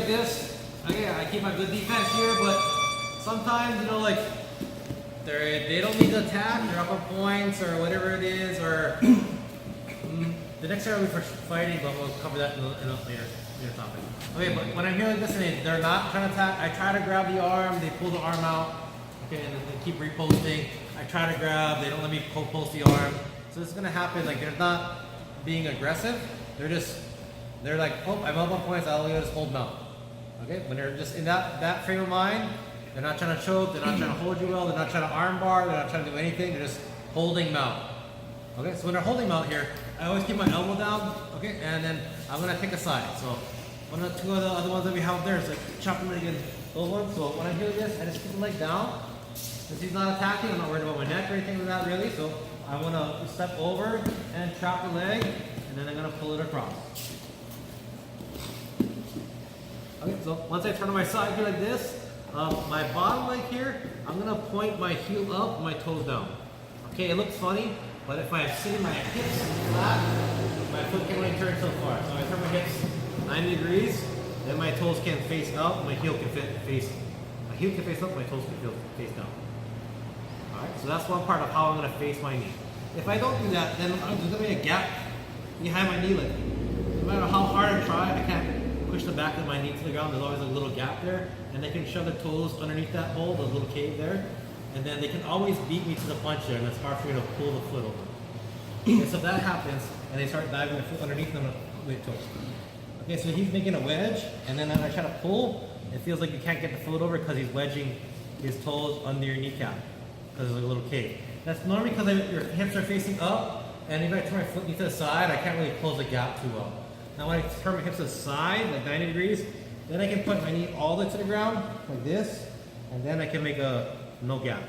this, okay, I keep my good defense here, but sometimes, you know, like, they don't need to attack, they're up on points or whatever it is, or the next area will be for fighting, but we'll cover that in a later topic. Okay, but when I'm here like this and they're not trying to attack, I try to grab the arm, they pull the arm out, okay, and they keep reposting. I try to grab, they don't let me post the arm. So this is gonna happen, like they're not being aggressive, they're like, oh, I'm up on points, I'll just hold them out. Okay, when they're just in that frame of mind, they're not trying to choke, they're not trying to hold you well, they're not trying to arm bar, they're not trying to do anything, they're just holding mount. Okay, so when they're holding mount here, I always keep my elbow down, okay, and then I'm gonna pick a side. So one of the two of the other ones that we have there is like chopping leg and those ones. So when I do this, I just keep the leg down. Since he's not attacking, I'm not worried about my neck or anything like that really. So I wanna step over and trap the leg, and then I'm gonna pull it across. Okay, so once I turn on my side here like this, my bottom leg here, I'm gonna point my heel up, my toes down. Okay, it looks funny, but if I'm sitting my hips flat, my foot can only turn so far. So I turn my hips 90 degrees, then my toes can face up, my heel can face up, my toes can face down. Alright, so that's one part of how I'm gonna face my knee. If I don't do that, then there's gonna be a gap behind my knee leg. No matter how hard I try, I can't push the back of my knee to the ground. There's always a little gap there, and they can shove their toes underneath that hole, the little cave there. And then they can always beat me to the punch there, and it's hard for me to pull the foot over. Okay, so if that happens, and they start diving the foot underneath them with toes. Okay, so he's making a wedge, and then when I try to pull, it feels like you can't get the foot over because he's wedging his toes under your kneecap, because there's a little cave. That's normally because your hips are facing up, and if I turn my foot to the side, I can't really close the gap too well. Now when I turn my hips to the side, like 90 degrees, then I can point my knee all the way to the ground, like this, and then I can make a no gap.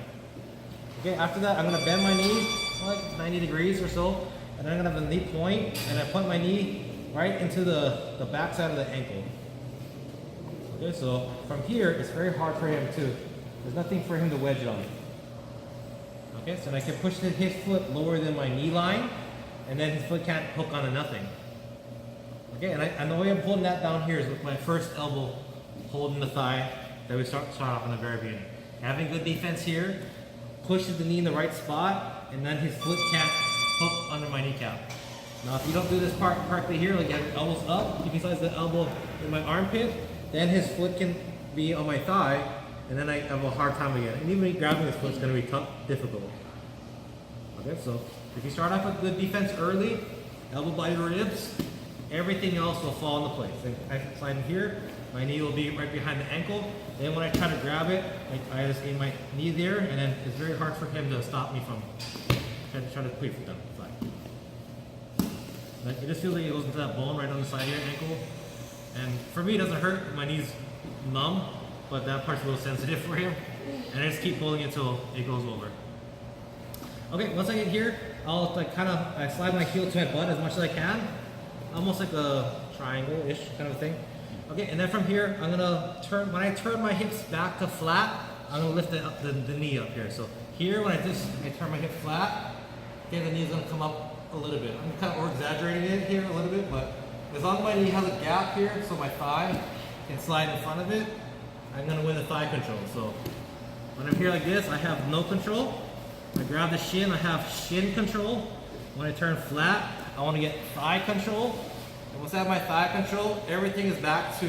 Okay, after that, I'm gonna bend my knee like 90 degrees or so, and then I'm gonna have the knee point, and I point my knee right into the back side of the ankle. Okay, so from here, it's very hard for him to, there's nothing for him to wedge on. Okay, so I can push his foot lower than my knee line, and then his foot can't hook onto nothing. Okay, and the way I'm holding that down here is with my first elbow holding the thigh that we start off in the very beginning. Having good defense here, pushes the knee in the right spot, and then his foot can't hook under my kneecap. Now if you don't do this part correctly here, like you have your elbows up, keep besides the elbow in my armpit, then his foot can be on my thigh, and then I have a hard time again. And even grabbing his foot is going to be tough, difficult. Okay, so if you start off with good defense early, elbow by your ribs, everything else will fall into place. And I slide in here, my knee will be right behind the ankle. Then when I try to grab it, I just aim my knee there, and then it's very hard for him to stop me from trying to put your foot down. It just feels like it goes into that bone right on the side of your ankle. And for me, it doesn't hurt. My knee's numb, but that part's a little sensitive for him. And I just keep pulling it until it goes over. Okay, once I get here, I'll I slide my heel to my butt as much as I can. Almost like a triangle-ish kind of thing. Okay, and then from here, I'm gonna turn, when I turn my hips back to flat, I'm gonna lift the knee up here. So here, when I turn my hip flat, okay, the knee's gonna come up a little bit. I'm kind of over-exaggerating it here a little bit, but as long as my knee has a gap here, so my thigh can slide in front of it, I'm gonna win the thigh control. So when I'm here like this, I have no control. I grab the shin, I have shin control. When I turn flat, I wanna get thigh control. And once I have my thigh control, everything is back to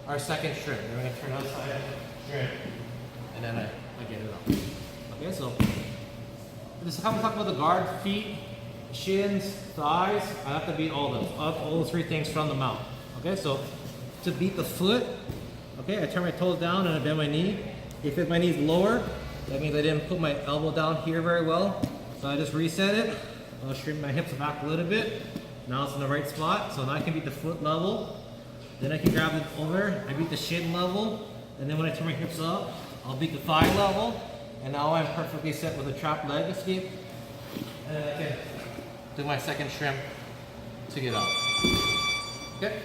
our second shrimp. We're gonna turn outside shrimp, and then I get it up. Okay, so this is how we talk about the guard, feet, shins, thighs. I have to beat all those three things from the mount. Okay, so to beat the foot, okay, I turn my toes down and I bend my knee. If my knee's lower, that means I didn't put my elbow down here very well. So I just reset it. I'll straighten my hips back a little bit. Now it's in the right spot, so now I can beat the foot level. Then I can grab it over, I beat the shin level, and then when I turn my hips up, I'll beat the thigh level, and now I'm perfectly set with a trap leg escape. And then I can do my second shrimp to get up. Okay?